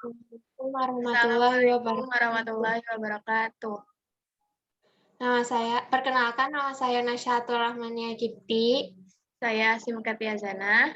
Assalamualaikum warahmatullahi Assalamualaikum wabarakatuh. warahmatullahi wabarakatuh. Perkenalkan nama saya Nasyatul Rahmania Kipti. Saya Simkatia Zana.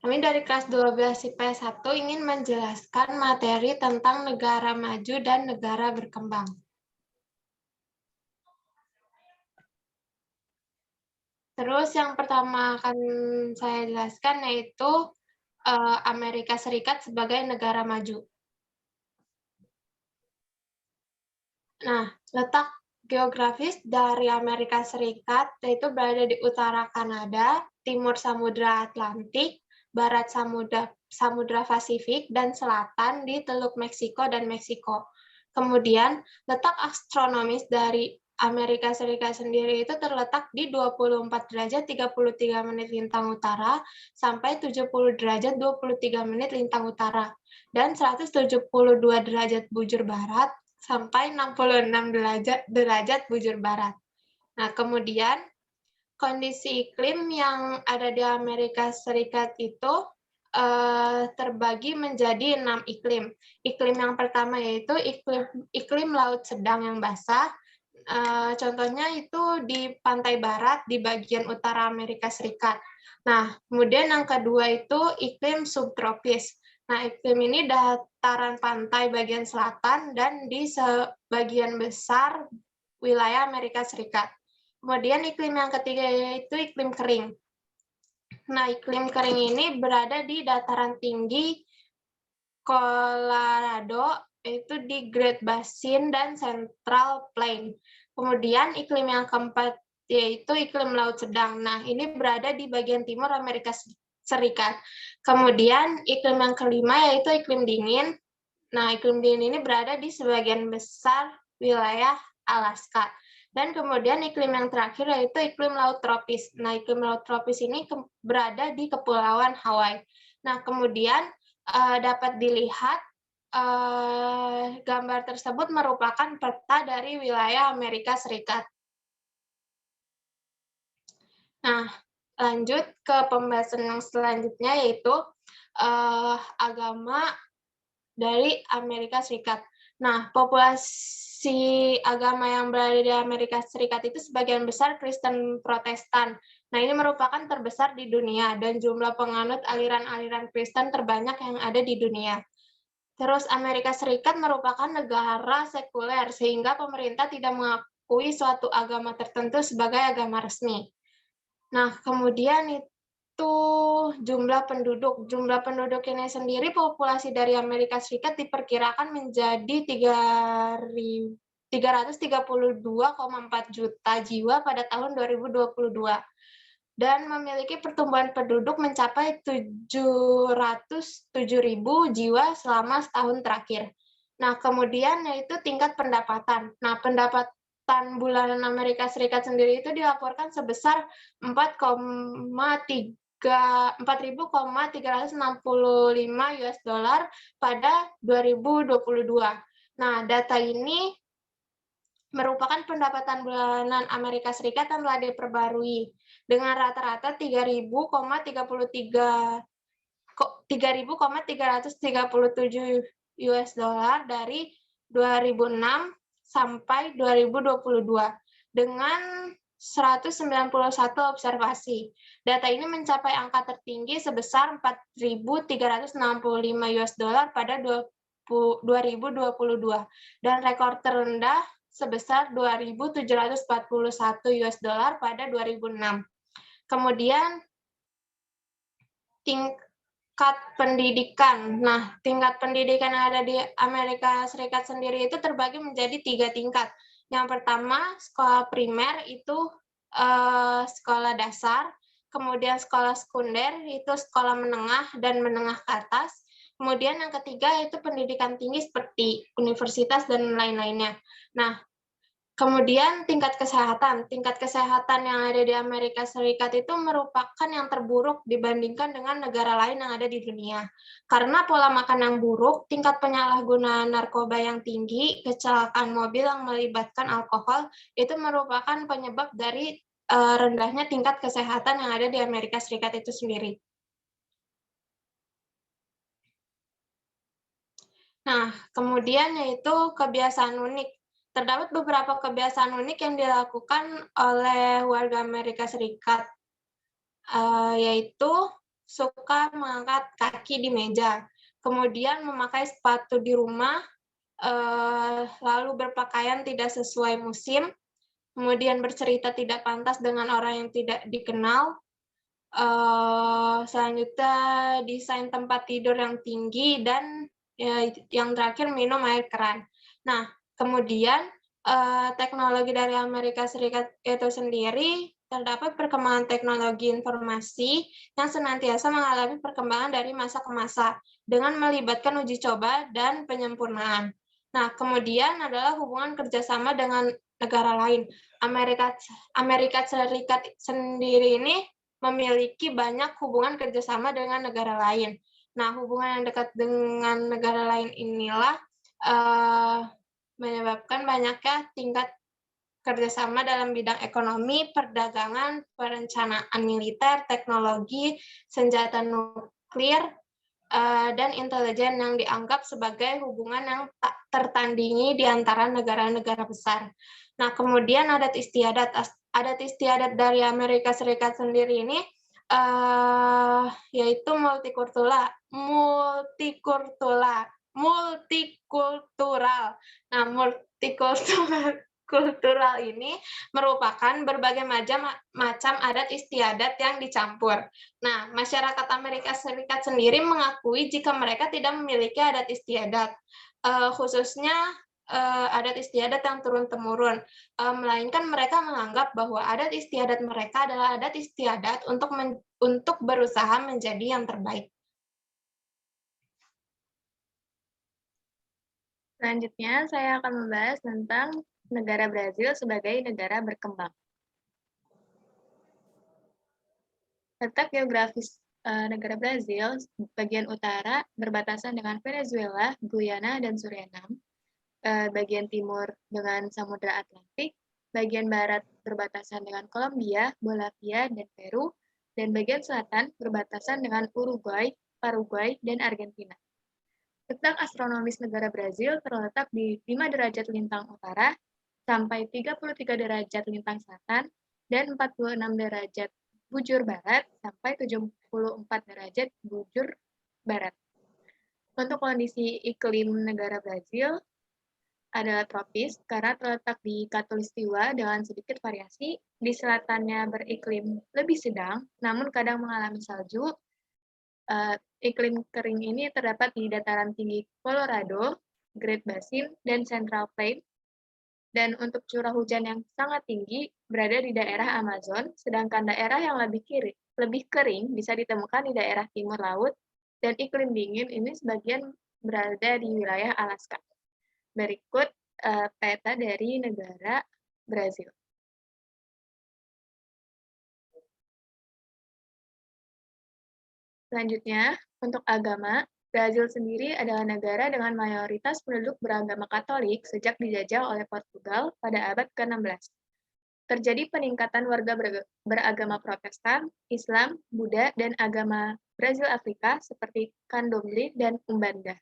Kami dari kelas 12 IPS 1 ingin menjelaskan materi tentang negara maju dan negara berkembang. Terus yang pertama akan saya jelaskan yaitu Amerika Serikat sebagai negara maju. Nah, letak geografis dari Amerika Serikat yaitu berada di utara Kanada, timur Samudra Atlantik, barat Samudra Pasifik, dan selatan di Teluk Meksiko dan Meksiko. Kemudian, letak astronomis dari Amerika Serikat sendiri itu terletak di 24 derajat 33 menit lintang utara sampai 70 derajat 23 menit lintang utara dan 172 derajat bujur barat sampai 66 derajat bujur barat. Nah, kemudian kondisi iklim yang ada di Amerika Serikat itu terbagi menjadi 6 iklim. Iklim yang pertama yaitu iklim laut sedang yang basah. Contohnya itu di pantai barat di bagian utara Amerika Serikat. Nah, kemudian yang kedua itu iklim subtropis. Nah, iklim ini dataran pantai bagian selatan dan di sebagian besar wilayah Amerika Serikat. Kemudian iklim yang ketiga yaitu iklim kering. Nah, iklim kering ini berada di dataran tinggi Colorado, yaitu di Great Basin dan Central Plain. Kemudian iklim yang keempat yaitu iklim laut sedang. Nah, ini berada di bagian timur Amerika Serikat. Kemudian iklim yang kelima yaitu iklim dingin. Nah, iklim dingin ini berada di sebagian besar wilayah Alaska. Dan kemudian iklim yang terakhir yaitu iklim laut tropis. Nah, iklim laut tropis ini berada di Kepulauan Hawaii. Nah, kemudian dapat dilihat gambar tersebut merupakan peta dari wilayah Amerika Serikat. Nah, lanjut ke pembahasan yang selanjutnya yaitu agama dari Amerika Serikat. Nah, populasi agama yang berada di Amerika Serikat itu sebagian besar Kristen Protestan. Nah, ini merupakan terbesar di dunia dan jumlah penganut aliran-aliran Kristen terbanyak yang ada di dunia. Terus Amerika Serikat merupakan negara sekuler sehingga pemerintah tidak mengakui suatu agama tertentu sebagai agama resmi. Nah, kemudian itu jumlah penduduk. Jumlah penduduk ini sendiri, populasi dari Amerika Serikat diperkirakan menjadi 332,4 juta jiwa pada tahun 2022 dan memiliki pertumbuhan penduduk mencapai 707.000 jiwa selama setahun terakhir. Nah, kemudian yaitu tingkat pendapatan. Nah, pendapatan bulanan Amerika Serikat sendiri itu dilaporkan sebesar 4.365 US dollar pada 2022. Nah, data ini merupakan pendapatan bulanan Amerika Serikat yang telah diperbarui dengan rata-rata 3.337 US dollar dari 2006 sampai 2022 dengan 191 observasi. Data ini mencapai angka tertinggi sebesar 4.365 US dollar pada 2022 dan rekor terendah sebesar 2.741 US dollar pada 2006. Kemudian tingkat pendidikan. Nah, tingkat pendidikan yang ada di Amerika Serikat sendiri itu terbagi menjadi 3 tingkat. Yang pertama, sekolah primer itu sekolah dasar, kemudian sekolah sekunder itu sekolah menengah dan menengah ke atas. Kemudian yang ketiga itu pendidikan tinggi seperti universitas dan lain-lainnya. Nah, kemudian tingkat kesehatan. Tingkat kesehatan yang ada di Amerika Serikat itu merupakan yang terburuk dibandingkan dengan negara lain yang ada di dunia. Karena pola makan yang buruk, tingkat penyalahgunaan narkoba yang tinggi, kecelakaan mobil yang melibatkan alkohol, itu merupakan penyebab dari rendahnya tingkat kesehatan yang ada di Amerika Serikat itu sendiri. Nah, kemudian yaitu kebiasaan unik. Terdapat beberapa kebiasaan unik yang dilakukan oleh warga Amerika Serikat, yaitu suka mengangkat kaki di meja, kemudian memakai sepatu di rumah, lalu berpakaian tidak sesuai musim, kemudian bercerita tidak pantas dengan orang yang tidak dikenal, selanjutnya desain tempat tidur yang tinggi, dan yang terakhir minum air keran. Nah, kemudian teknologi dari Amerika Serikat itu sendiri, terdapat perkembangan teknologi informasi yang senantiasa mengalami perkembangan dari masa ke masa, dengan melibatkan uji coba dan penyempurnaan. Nah, kemudian adalah hubungan kerjasama dengan negara lain. Amerika Serikat sendiri ini memiliki banyak hubungan kerjasama dengan negara lain. Nah, hubungan yang dekat dengan negara lain inilah menyebabkan banyaknya tingkat kerjasama dalam bidang ekonomi, perdagangan, perencanaan militer, teknologi, senjata nuklir, dan intelijen yang dianggap sebagai hubungan yang tak tertandingi di antara negara-negara besar. Nah, kemudian adat istiadat. Adat istiadat dari Amerika Serikat sendiri ini yaitu multikultural. Nah, multikultural ini merupakan berbagai macam adat istiadat yang dicampur. Nah, masyarakat Amerika Serikat sendiri mengakui jika mereka tidak memiliki adat istiadat, khususnya adat istiadat yang turun-temurun, melainkan mereka menganggap bahwa adat istiadat mereka adalah adat istiadat untuk berusaha menjadi yang terbaik. Selanjutnya, saya akan membahas tentang negara Brazil sebagai negara berkembang. Letak geografis negara Brazil, bagian utara berbatasan dengan Venezuela, Guyana, dan Suriname, bagian timur dengan Samudra Atlantik, bagian barat berbatasan dengan Kolombia, Bolivia, dan Peru, dan bagian selatan berbatasan dengan Uruguay, Paraguay, dan Argentina. Letak astronomis negara Brazil terletak di 5 derajat lintang utara sampai 33 derajat lintang selatan dan 46 derajat bujur barat sampai 74 derajat bujur barat. Untuk kondisi iklim negara Brazil adalah tropis karena terletak di khatulistiwa dengan sedikit variasi. Di selatannya beriklim lebih sedang, namun kadang mengalami salju. Iklim kering ini terdapat di dataran tinggi Colorado, Great Basin, dan Central Plain. Dan untuk curah hujan yang sangat tinggi berada di daerah Amazon, sedangkan daerah yang lebih kering bisa ditemukan di daerah timur laut, dan iklim dingin ini sebagian berada di wilayah Alaska. Berikut peta dari negara Brazil. Selanjutnya, untuk agama, Brazil sendiri adalah negara dengan mayoritas penduduk beragama Katolik sejak dijajah oleh Portugal pada abad ke-16. Terjadi peningkatan warga beragama Protestan, Islam, Buddha, dan agama Brazil Afrika seperti Candomblé dan Umbanda.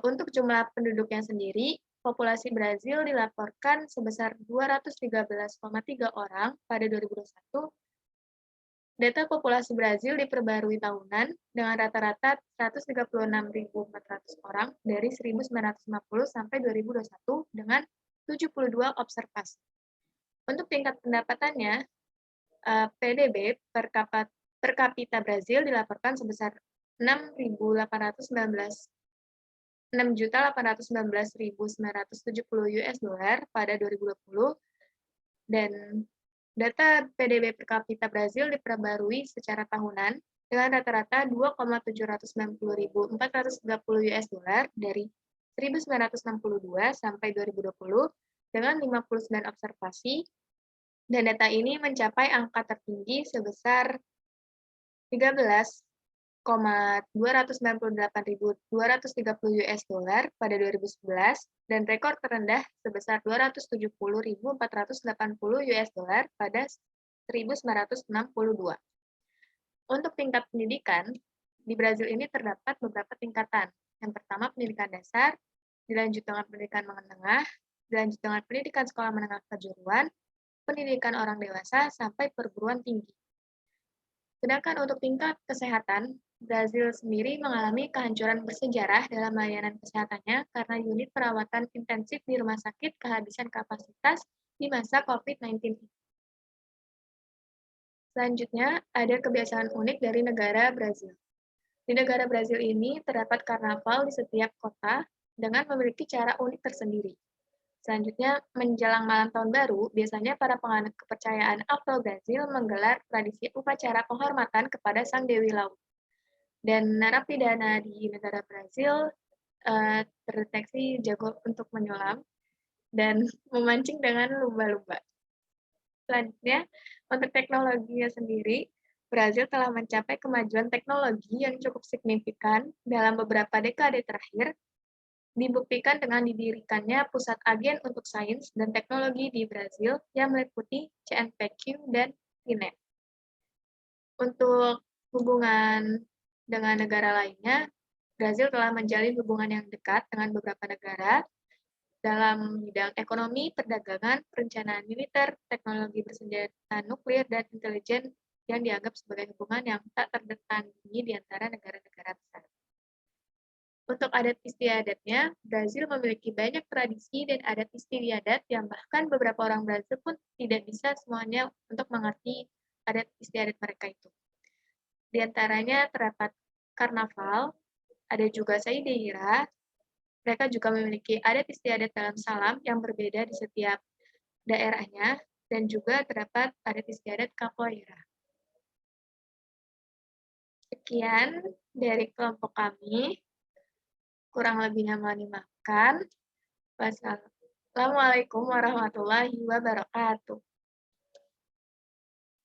Untuk jumlah penduduknya sendiri, populasi Brazil dilaporkan sebesar 213,3 orang pada 2021. Data populasi Brazil diperbarui tahunan dengan rata-rata 136.400 orang dari 1950 sampai 2021 dengan 72 observasi. Untuk tingkat pendapatannya, PDB per kapita Brazil dilaporkan sebesar 6.819.970 US dollar pada 2020, dan data PDB per kapita Brazil diperbarui secara tahunan dengan rata-rata 2,790.430 US dollar dari 1962 sampai 2020 dengan 59 observasi, dan data ini mencapai angka tertinggi sebesar 13,298.230 US dollar pada 2011 dan rekor terendah sebesar 270.480 US dollar pada 1962. Untuk tingkat pendidikan, di Brazil ini terdapat beberapa tingkatan, Yang pertama pendidikan dasar, dilanjut dengan pendidikan menengah, dilanjut dengan pendidikan sekolah menengah kejuruan, pendidikan orang dewasa, sampai perguruan tinggi. Sedangkan untuk tingkat kesehatan, Brazil sendiri mengalami kehancuran bersejarah dalam layanan kesehatannya karena unit perawatan intensif di rumah sakit kehabisan kapasitas di masa COVID-19. Selanjutnya, ada kebiasaan unik dari negara Brazil. Di negara Brazil ini terdapat karnaval di setiap kota dengan memiliki cara unik tersendiri. Selanjutnya, menjelang malam tahun baru, biasanya para penganut kepercayaan Afro-Brazil menggelar tradisi upacara penghormatan kepada Sang Dewi Laut. Dan narapidana di negara Brazil terdeteksi jago untuk menyelam dan memancing dengan lumba-lumba. Selanjutnya, untuk teknologinya sendiri, Brazil telah mencapai kemajuan teknologi yang cukup signifikan dalam beberapa dekade terakhir, dibuktikan dengan didirikannya Pusat Agen untuk Sains dan Teknologi di Brazil yang meliputi CNPq dan INEP. Untuk hubungan dengan negara lainnya, Brazil telah menjalin hubungan yang dekat dengan beberapa negara dalam bidang ekonomi, perdagangan, perencanaan militer, teknologi bersenjata nuklir, dan intelijen yang dianggap sebagai hubungan yang tak tertandingi di antara negara-negara besar. Untuk adat istiadatnya, Brazil memiliki banyak tradisi dan adat istiadat yang bahkan beberapa orang Brazil pun tidak bisa semuanya untuk mengerti adat istiadat mereka itu. Di antaranya terdapat karnaval, ada juga saideira. Mereka juga memiliki adat istiadat dalam salam yang berbeda di setiap daerahnya, dan juga terdapat adat istiadat capoeira. Sekian dari kelompok kami. Kurang lebihnya mohon dimaafkan. Wassalamualaikum warahmatullahi wabarakatuh.